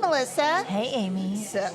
Melissa. Hey, Amy. So,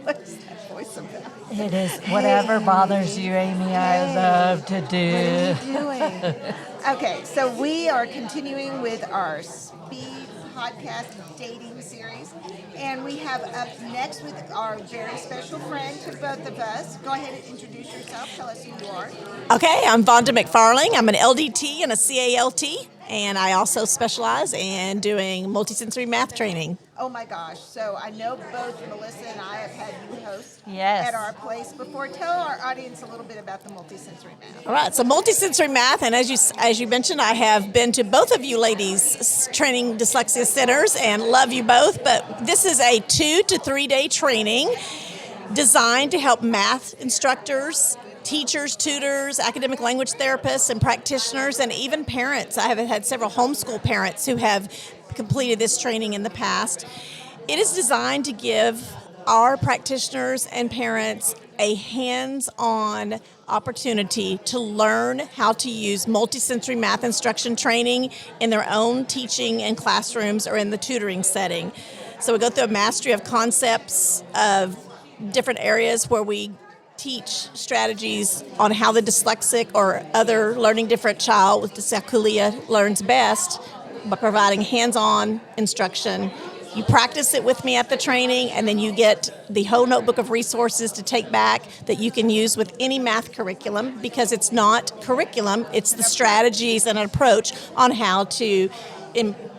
what's that voice about? It is whatever bothers you, Amy. I love to do. What are you doing? Okay, so we are continuing with our speed podcast dating series, and we have up next with our very special friend to both of us. Go ahead and introduce yourself. Tell us who you are. Okay, I'm Vonda McFarling. I'm an LDT and a CALT, and I also specialize in doing multisensory math training. Oh my gosh! So I know both Melissa and I have had you host Yes. at our place before. Tell our audience a little bit about the multisensory math. All right, so multisensory math, and as you mentioned, I have been to both of you ladies' training dyslexia centers and love you both. But this is a 2 to 3 day training designed to help math instructors, teachers, tutors, academic language therapists, and practitioners, and even parents. I have had several homeschool parents who have completed this training in the past. It is designed to give our practitioners and parents a hands-on opportunity to learn how to use multisensory math instruction training in their own teaching and classrooms or in the tutoring setting. So we go through a mastery of concepts of different areas where we teach strategies on how the dyslexic or other learning different child with dyscalculia learns best by providing hands-on instruction. You practice it with me at the training, and then you get the whole notebook of resources to take back that you can use with any math curriculum, because it's not curriculum, it's the strategies and an approach on how to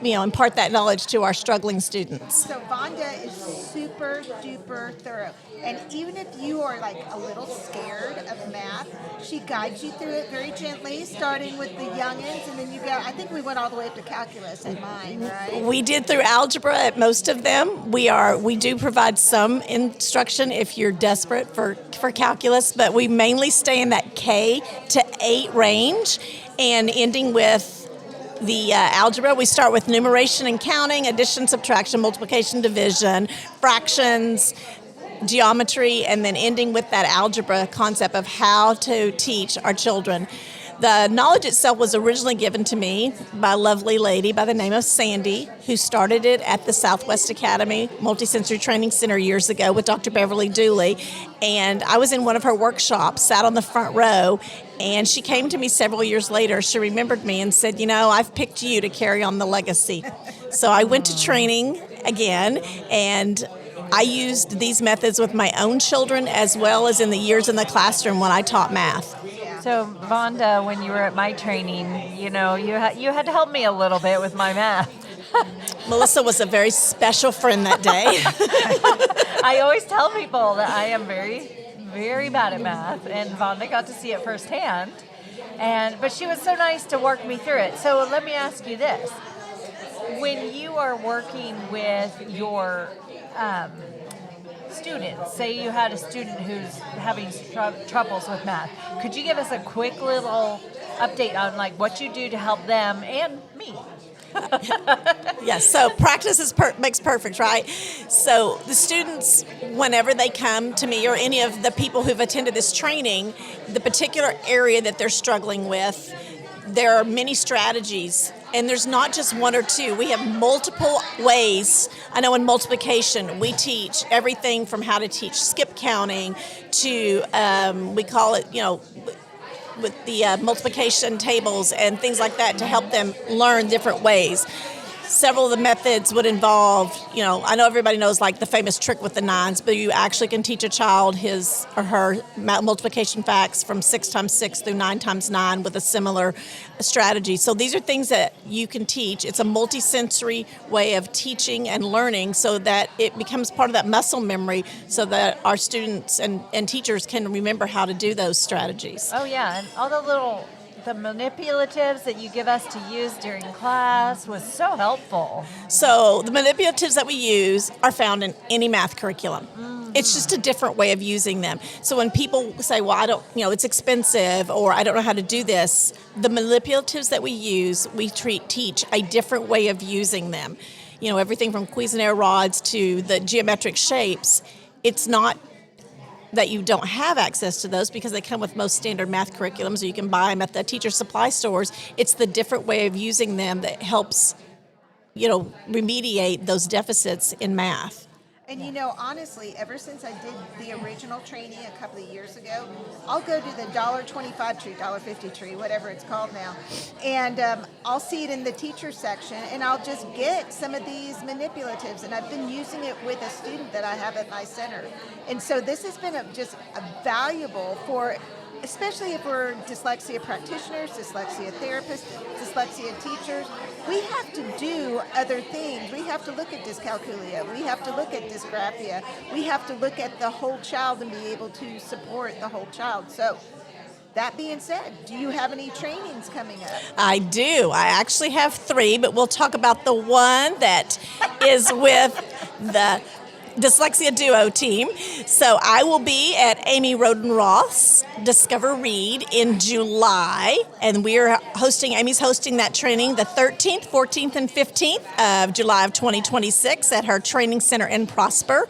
impart that knowledge to our struggling students. So Vonda is super duper thorough. And even if you are like a little scared of math, she guides you through it very gently, starting with the youngins, and then you go, I think we went all the way up to calculus at mine, right? We did through algebra at most of them. We do provide some instruction if you're desperate for calculus, but we mainly stay in that K to 8 range, and ending with the algebra. We start with numeration and counting, addition, subtraction, multiplication, division, fractions, geometry, and then ending with that algebra concept of how to teach our children. The knowledge itself was originally given to me by a lovely lady by the name of Sandy, who started it at the Southwest Academy Multisensory Training Center years ago with Dr. Beverly Dooley. And I was in one of her workshops, sat on the front row, and she came to me several years later. She remembered me and said, I've picked you to carry on the legacy. So I went to training again, and I used these methods with my own children as well as in the years in the classroom when I taught math. So, Vonda, when you were at my training, you had to help me a little bit with my math. Melissa was a very special friend that day. I always tell people that I am very, very bad at math, and Vonda got to see it firsthand. But she was so nice to work me through it. So let me ask you this. When you are working with your students, say you had a student who's having troubles with math, could you give us a quick little update on what you do to help them and me? Yes, so practice makes perfect, right? So the students, whenever they come to me or any of the people who've attended this training, the particular area that they're struggling with, there are many strategies, and there's not just one or two. We have multiple ways. I know in multiplication, we teach everything from how to teach skip counting to, we call it, with the multiplication tables and things like that to help them learn different ways. Several of the methods would involve, I know everybody knows the famous trick with the nines, but you actually can teach a child his or her multiplication facts from 6 times 6 through 9 times 9 with a similar strategy. So these are things that you can teach. It's a multisensory way of teaching and learning so that it becomes part of that muscle memory so that our students and teachers can remember how to do those strategies. Oh, yeah, and all the manipulatives that you give us to use during class was so helpful. So the manipulatives that we use are found in any math curriculum. Mm-hmm. It's just a different way of using them. So when people say, well, I don't, it's expensive or I don't know how to do this, the manipulatives that we use, we teach a different way of using them. Everything from Cuisenaire rods to the geometric shapes. It's not that you don't have access to those because they come with most standard math curriculums, or you can buy them at the teacher supply stores. It's the different way of using them that helps remediate those deficits in math. And honestly, ever since I did the original training a couple of years ago, I'll go to the $1.25 tree, $1.50 tree, whatever it's called now, and I'll see it in the teacher section, and I'll just get some of these manipulatives, and I've been using it with a student that I have at my center. And so this has been just a valuable for, especially if we're dyslexia practitioners, dyslexia therapists, dyslexia teachers. We have to do other things. We have to look at dyscalculia. We have to look at dysgraphia. We have to look at the whole child and be able to support the whole child. So that being said, do you have any trainings coming up? I do. I actually have 3, but we'll talk about the one that is with the Dyslexia Duo team. So I will be at Amy Roden-Roth's Discover Read in July, and Amy's hosting that training the 13th, 14th, and 15th of July of 2026 at her training center in Prosper.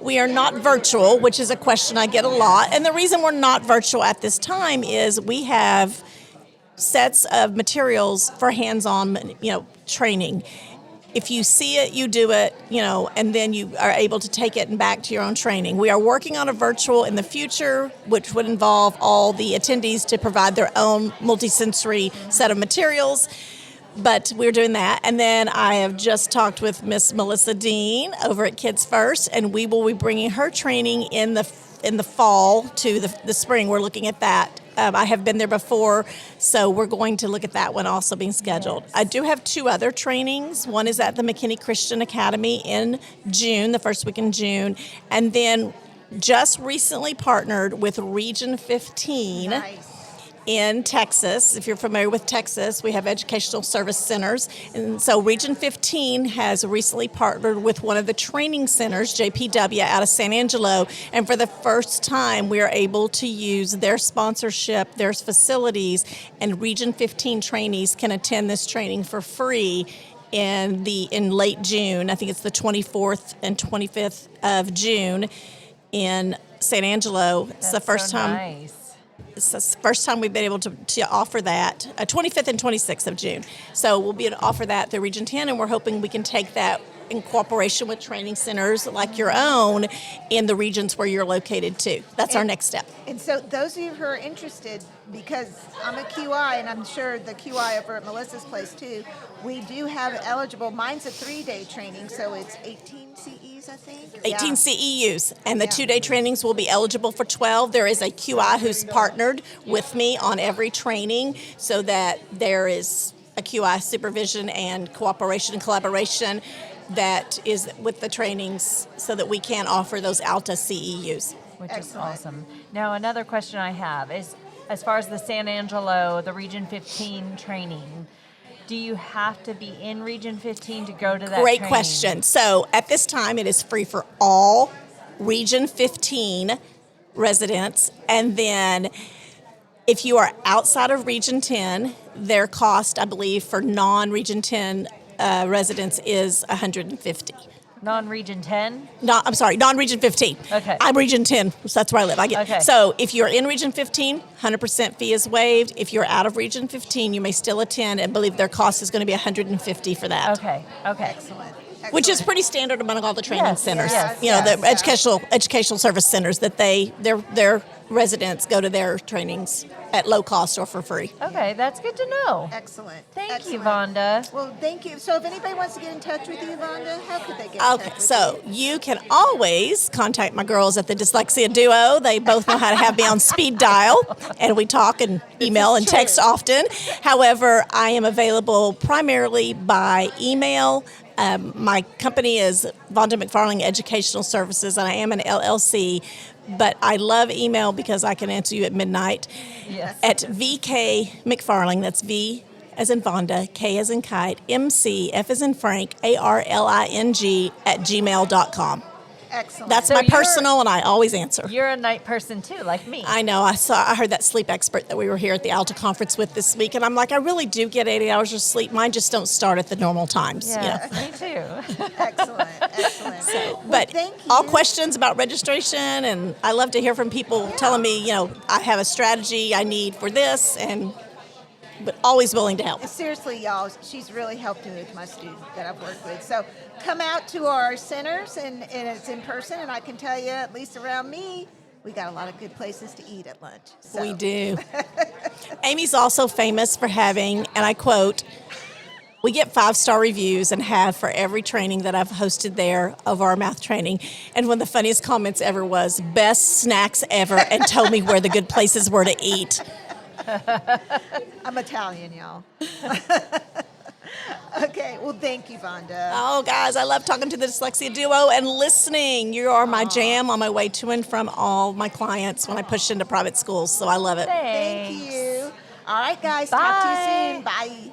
We are not virtual, which is a question I get a lot, and the reason we're not virtual at this time is we have sets of materials for hands-on, training. If you see it, you do it, and then you are able to take it and back to your own training. We are working on a virtual in the future, which would involve all the attendees to provide their own multisensory set of materials, but we're doing that. And then I have just talked with Miss Melissa Dean over at Kids First, and we will be bringing her training in the fall to the spring. We're looking at that. I have been there before, so we're going to look at that one also being scheduled. Yes. I do have 2 other trainings. One is at the McKinney Christian Academy in June, the first week in June, and then just recently partnered with Region 15. Nice. In Texas. If you're familiar with Texas, we have educational service centers. And so Region 15 has recently partnered with one of the training centers, JPW, out of San Angelo. And for the first time, we are able to use their sponsorship, their facilities, and Region 15 trainees can attend this training for free in late June. I think it's the 24th and 25th of June in San Angelo. It's the first time. Nice. It's the first time we've been able to offer that, 25th and 26th of June. So we'll be able to offer that through Region 10, and we're hoping we can take that in cooperation with training centers like your own in the regions where you're located too. That's our next step. And so those of you who are interested, because I'm a QI, and I'm sure the QI over at Melissa's place too, we do have eligible. Mine's a 3-day training, so it's 18 CEs, I think. 18 CEUs, and the 2-day trainings will be eligible for 12. There is a QI who's partnered with me on every training so that there is a QI supervision and cooperation and collaboration that is with the trainings so that we can offer those ALTA CEUs. Which is awesome. Now, another question I have is, as far as the San Angelo, the Region 15 training, do you have to be in Region 15 to go to that Great training? question. So at this time, it is free for all Region 15 residents. And then if you are outside of Region 10, their cost, I believe, for non-Region 10 residents is $150. Non-Region 10? Non-Region 15. Okay. I'm Region 10, so that's where I live. Okay. So if you're in Region 15, 100% fee is waived. If you're out of Region 15, you may still attend, and believe their cost is going to be $150 for that. Okay. Excellent. Which is pretty standard among all the training centers. Yes, The educational service centers that their residents go to their trainings at low cost or for free. Okay, that's good to know. Excellent. Thank you, Vonda. Well, thank you. So if anybody wants to get in touch with you, Vonda, how could they get in touch with you? Okay, so you can always contact my girls at the Dyslexia Duo. They both know how to have me on speed dial, and we talk and email and text often. However, I am available primarily by email. My company is Vonda McFarling Educational Services, and I am an LLC, but I love email because I can answer you at midnight. Yes. At VK McFarling, that's V as in Vonda, K as in kite, MC, F as in Frank, ARLING @gmail.com. Excellent. That's So my you're- personal, and I always answer. You're a night person too, like me. I know. I heard that sleep expert that we were here at the ALTA conference with this week, and I'm like, I really do get 8 hours of sleep. Mine just don't start at the normal times. Yes, me too. Excellent. But thank you. all questions about registration, and I love to hear from people telling me, I have a strategy I need for this, and but always willing to help. Seriously, y'all, she's really helped me with my student that I've worked with. So come out to our centers, and it's in person, and I can tell you, at least around me, we got a lot of good places to eat at lunch. So. We do. Amy's also famous for having, and I quote, "We get 5-star reviews and have for every training that I've hosted there of our math training." And one of the funniest comments ever was, "Best snacks ever," and told me where the good places were to eat. I'm Italian, y'all. Okay, well, thank you, Vonda. Oh, guys, I love talking to the Dyslexia Duo and listening. You are my jam on my way to and from all my clients when I push into private schools, so I love it. Thank you. All right, guys, talk to you soon. Bye.